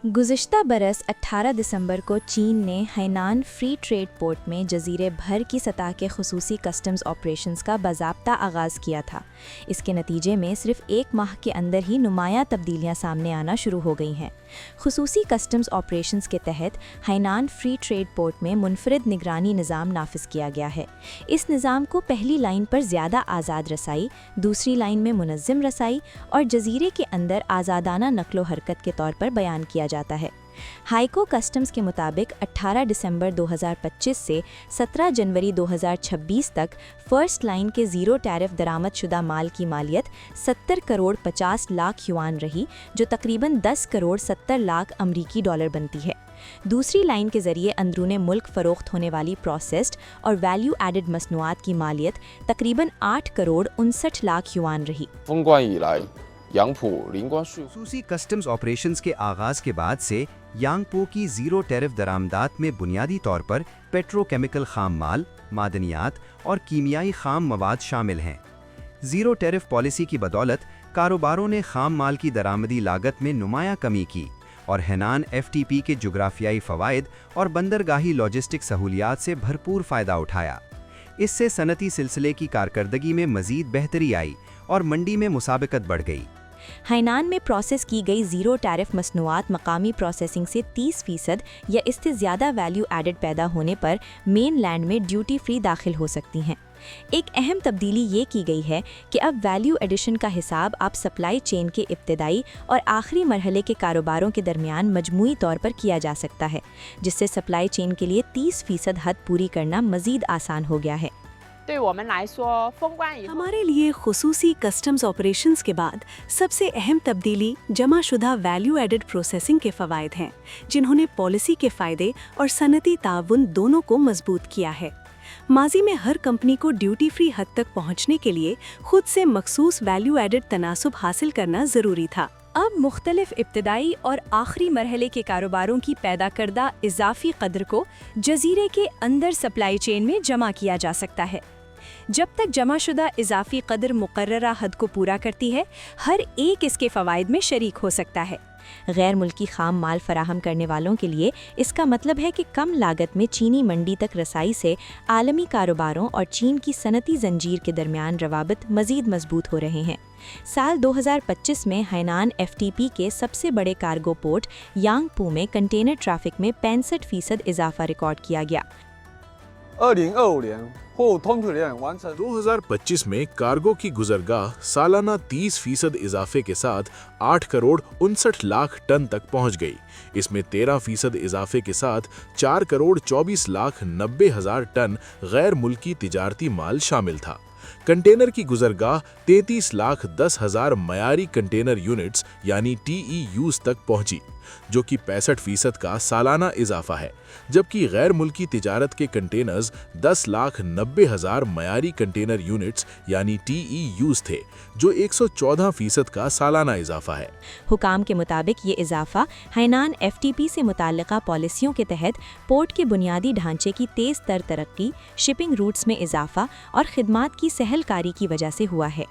गुज़िश्ता बरस 18 दिसंबर को चीन ने हैनान फ्री ट्रेड पोर्ट में जज़ीरे भर की सतह के खुसूसी कस्टम्स ऑपरेशंस का बाज़ाब्ता आगाज़ किया था। इसके नतीजे में सिर्फ एक माह के अंदर ही नुमायां तब्दीलियां सामने आना शुरू हो गई हैं। खुसूसी कस्टम्स ऑपरेशंस के तहत हैनान फ्री ट्रेड पोर्ट में मुनफरिद निगरानी निज़ाम नाफिज किया गया है। इस निज़ाम को पहली लाइन पर ज़्यादा आज़ाद रसाई, दूसरी लाइन में मुनज़्ज़म रसाई और जज़ीरे के अंदर आज़ादाना नक्लो हरकत के तौर पर बयान किया जाता है। हाईको कस्टम्स के मुताबिक 18 दिसंबर 2025 से 17 जनवरी 2026 तक फर्स्ट लाइन के ज़ीरो टैरिफ दरामदशुदा माल की मालियत 70 करोड़ 50 लाख युआन रही, जो तकरीबन 10 करोड़ 70 लाख अमरीकी डॉलर बनती है। दूसरी लाइन के ज़रिए अंदरूने मुल्क फ़रोख्त होने वाली प्रोसेस्ड और वैल्यू एडेड मसनूआत की मालियत तकरीबन 8 करोड़ 59 लाख युआन रही। खसूसी कस्टम्स ऑपरेशंस के आगाज़ के बाद से यांगपो की ज़ीरो टैरिफ दरामदात में बुनियादी तौर पर पेट्रोकेमिकल खाम माल, मादनियात और कीमियाई खाम मवाद शामिल हैं। ज़ीरो टैरिफ पॉलिसी की बदौलत कारोबारों ने खाम माल की दरामदी लागत में नुमायां कमी की और हैनान FTP के जुग्राफियाई फ़वाइद और बंदरगाही लॉजिस्टिक सहूलियात से भरपूर फ़ायदा उठाया। इससे सनती सिलसिले की कारकर्दगी में मज़ीद बेहतरी आई और मंडी में मुसाबकत बढ़ गई। हैनान में प्रोसेस की गई ज़ीरो टैरिफ मसनूआत मकामी प्रोसेसिंग से 30% या इससे ज़्यादा वैल्यू एडेड पैदा होने पर मेन लैंड में ड्यूटी फ्री दाखिल हो सकती हैं। एक अहम तब्दीली ये की गई है कि अब वैल्यू एडिशन का हिसाब आप सप्लाई चेन के इब्तिदाई और आखिरी मरहले के कारोबारों के दरमियान मजमूई तौर पर किया जा सकता है, जिससे सप्लाई चेन के लिए 30% हद पूरी करना मज़ीद आसान हो गया है। हमारे लिए खुसूसी कस्टम्स ऑपरेशंस के बाद सबसे अहम तब्दीली जमाशुदा वैल्यू एडेड प्रोसेसिंग के फ़वाइद हैं, जिन्होंने पॉलिसी के फ़ायदे और सनती ताउन दोनों को मजबूत किया है। माजी में हर कंपनी को ड्यूटी फ्री हद तक पहुंचने के लिए खुद से मखसूस वैल्यू एडेड तनासुब हासिल करना ज़रूरी था। अब मुख्तलिफ इब्तिदाई और आखिरी मरहले के कारोबारों की पैदा करदा इजाफी कदर को जजीरे के अंदर सप्लाई चेन में जमा किया जा सकता है। जब तक जमाशुदा इजाफी कदर मुकर्ररा हद को पूरा करती है, हर एक इसके फ़वाइद में शरीक हो सकता है। गैर मुल्की खाम माल फराहम करने वालों के लिए इसका मतलब है कि कम लागत में चीनी मंडी तक रसाई से आलमी कारोबारों और चीन की सनती जंजीर के दरमियान रवाबत मज़ीद मजबूत हो रहे हैं। साल 2025 में हैनान FTP के सबसे बड़े कार्गो पोर्ट यांगपू में कंटेनर ट्रैफिक में 65% इजाफा रिकॉर्ड किया गया। 2025 में कार्गो की गुजरगाह सालाना 30% इजाफे के साथ 8 करोड़ 59 लाख टन तक पहुंच गई। इसमें 13% इजाफे के साथ 4 करोड़ 24 लाख 90 हजार टन गैर मुल्की तिजारती माल शामिल था। कंटेनर की गुजरगाह 33 लाख 10 हजार मयारी कंटेनर यूनिट्स यानी TEUs तक पहुंची, जो कि 65% का सालाना इजाफा है, जबकि गैर मुल्की तिजारत के कंटेनर्स 10 लाख 90 हजार मयारी कंटेनर यूनिट्स यानी TEUs थे, जो 114% का सालाना इजाफा है। हुकाम के मुताबिक ये इजाफा हैनान FTP से मुताल्लिका पॉलिसियों के तहत पोर्ट के बुनियादी ढांचे की तेज़ तर तरक्की, शिपिंग रूट्स में इजाफा और खिदमात की सहलकारी की वजह से हुआ है।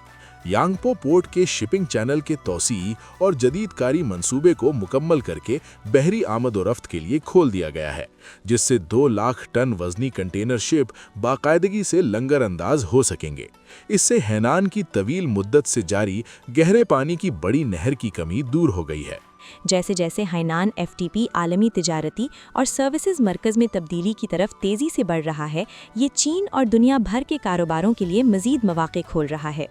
यांगपो पोर्ट के शिपिंग चैनल के तौसी और जदीदकारी मंसूबे को मुकम्मल करके बहरी आमद व रफ्त के लिए खोल दिया गया है, जिससे 2 लाख टन वजनी कंटेनर शिप बाकायदगी से लंगर अंदाज हो सकेंगे। इससे हैनान की तवील मुद्दत से जारी गहरे पानी की बड़ी नहर की कमी दूर हो गई है। जैसे जैसे हैनान FTP आलमी तिजारती और सर्विसेज मरकज़ में तब्दीली की तरफ तेज़ी से बढ़ रहा है, ये चीन और दुनिया भर के कारोबारों के लिए मज़ीद मौक़े खोल रहा है।